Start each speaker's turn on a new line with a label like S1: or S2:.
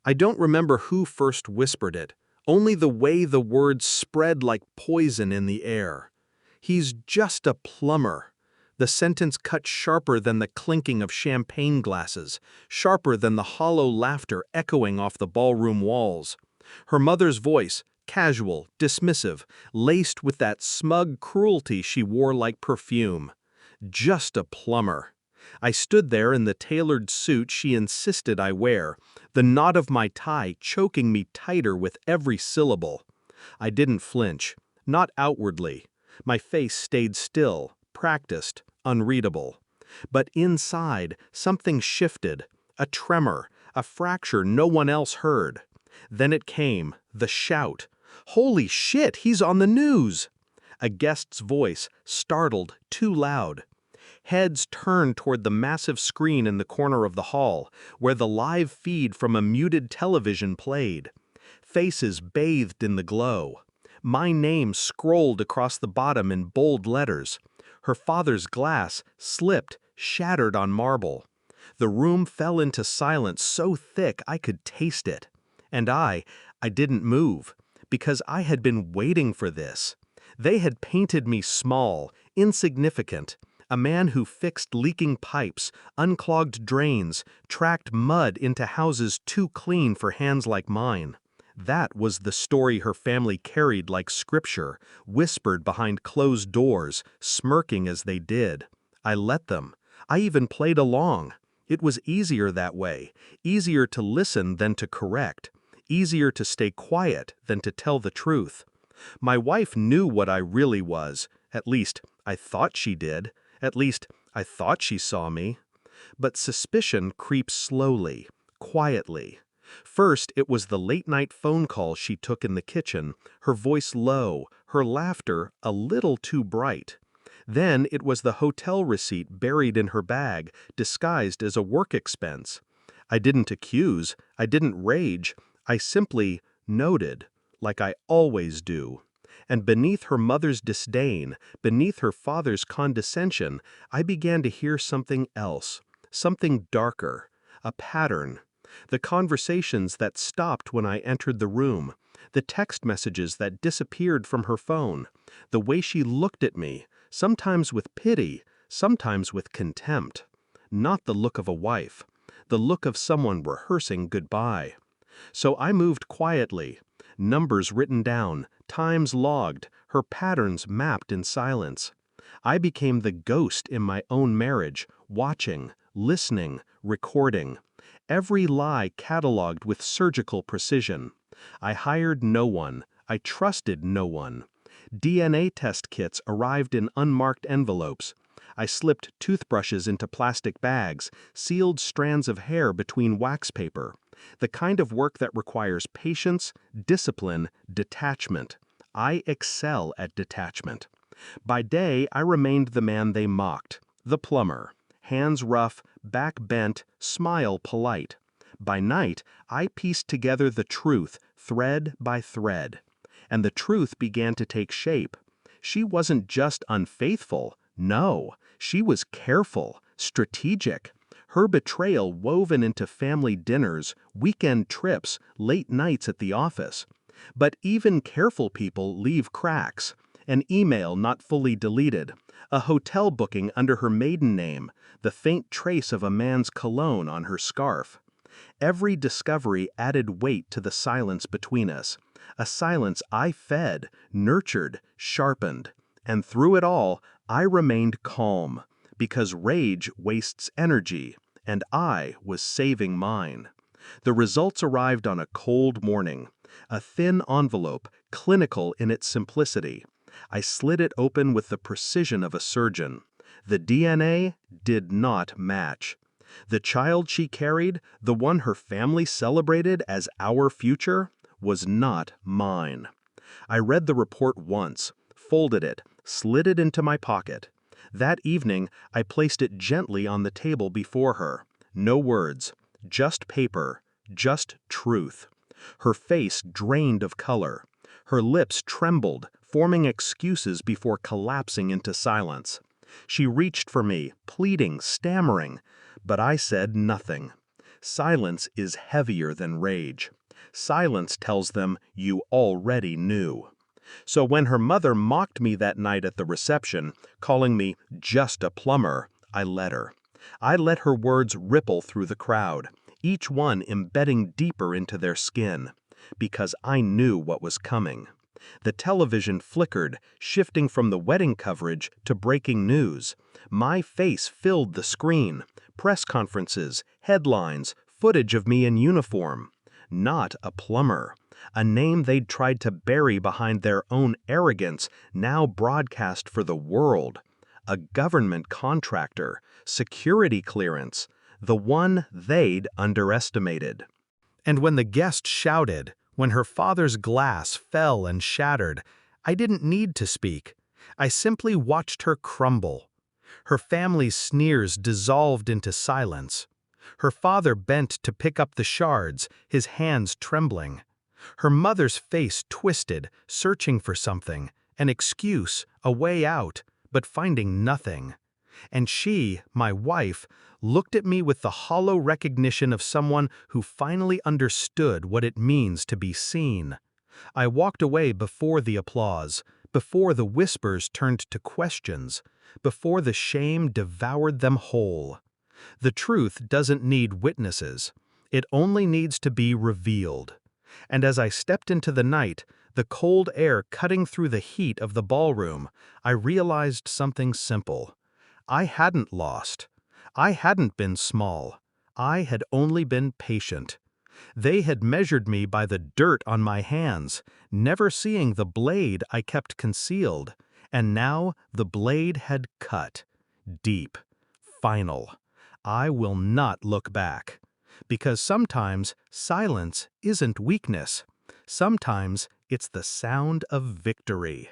S1: I don't remember who first whispered it, only the way the words spread like poison in the air. He's just a plumber. The sentence cut sharper than the clinking of champagne glasses, sharper than the hollow laughter echoing off the ballroom walls. Her mother's voice, casual, dismissive, laced with that smug cruelty she wore like perfume. Just a plumber. I stood there in the tailored suit she insisted I wear, the knot of my tie choking me tighter with every syllable. I didn't flinch, not outwardly. My face stayed still, practiced, unreadable. But inside, something shifted, a tremor, a fracture no one else heard. Then it came, the shout. "Holy shit, he's on the news!" A guest's voice, startled, too loud. Heads turned toward the massive screen in the corner of the hall, where the live feed from a muted television played. Faces bathed in the glow. My name scrolled across the bottom in bold letters. Her father's glass slipped, shattered on marble. The room fell into silence so thick I could taste it. And I didn't move, because I had been waiting for this. They had painted me small, insignificant, a man who fixed leaking pipes, unclogged drains, tracked mud into houses too clean for hands like mine. That was the story her family carried like scripture, whispered behind closed doors, smirking as they did. I let them. I even played along. It was easier that way, easier to listen than to correct, easier to stay quiet than to tell the truth. My wife knew what I really was. At least, I thought she did. At least, I thought she saw me. But suspicion creeps slowly, quietly. First, it was the late-night phone call she took in the kitchen, her voice low, her laughter a little too bright. Then it was the hotel receipt buried in her bag, disguised as a work expense. I didn't accuse, I didn't rage, I simply noted, like I always do. And beneath her mother's disdain, beneath her father's condescension, I began to hear something else, something darker, a pattern. The conversations that stopped when I entered the room, the text messages that disappeared from her phone, the way she looked at me, sometimes with pity, sometimes with contempt. Not the look of a wife, the look of someone rehearsing goodbye. So I moved quietly, numbers written down, times logged, her patterns mapped in silence. I became the ghost in my own marriage, watching, listening, recording. Every lie cataloged with surgical precision. I hired no one. I trusted no one. DNA test kits arrived in unmarked envelopes. I slipped toothbrushes into plastic bags, sealed strands of hair between wax paper. The kind of work that requires patience, discipline, detachment. I excel at detachment. By day, I remained the man they mocked, the plumber. Hands rough, back bent, smile polite. By night, I pieced together the truth, thread by thread. And the truth began to take shape. She wasn't just unfaithful, no, she was careful, strategic. Her betrayal woven into family dinners, weekend trips, late nights at the office. But even careful people leave cracks. An email not fully deleted, a hotel booking under her maiden name, the faint trace of a man's cologne on her scarf. Every discovery added weight to the silence between us, a silence I fed, nurtured, sharpened. And through it all, I remained calm, because rage wastes energy, and I was saving mine. The results arrived on a cold morning, a thin envelope, clinical in its simplicity. I slid it open with the precision of a surgeon. The DNA did not match. The child she carried, the one her family celebrated as our future, was not mine. I read the report once, folded it, slid it into my pocket. That evening, I placed it gently on the table before her. No words, just paper, just truth. Her face drained of color. Her lips trembled, forming excuses before collapsing into silence. She reached for me, pleading, stammering, but I said nothing. Silence is heavier than rage. Silence tells them you already knew. So when her mother mocked me that night at the reception, calling me just a plumber, I let her. I let her words ripple through the crowd, each one embedding deeper into their skin, because I knew what was coming. The television flickered, shifting from the wedding coverage to breaking news. My face filled the screen. Press conferences, headlines, footage of me in uniform. Not a plumber. A name they'd tried to bury behind their own arrogance, now broadcast for the world. A government contractor, security clearance, the one they'd underestimated. And when the guest shouted, when her father's glass fell and shattered, I didn't need to speak. I simply watched her crumble. Her family's sneers dissolved into silence. Her father bent to pick up the shards, his hands trembling. Her mother's face twisted, searching for something, an excuse, a way out, but finding nothing. And she, my wife, looked at me with the hollow recognition of someone who finally understood what it means to be seen. I walked away before the applause, before the whispers turned to questions, before the shame devoured them whole. The truth doesn't need witnesses. It only needs to be revealed. And as I stepped into the night, the cold air cutting through the heat of the ballroom, I realized something simple. I hadn't lost. I hadn't been small. I had only been patient. They had measured me by the dirt on my hands, never seeing the blade I kept concealed, and now the blade had cut. Deep. Final. I will not look back. Because sometimes silence isn't weakness. Sometimes it's the sound of victory.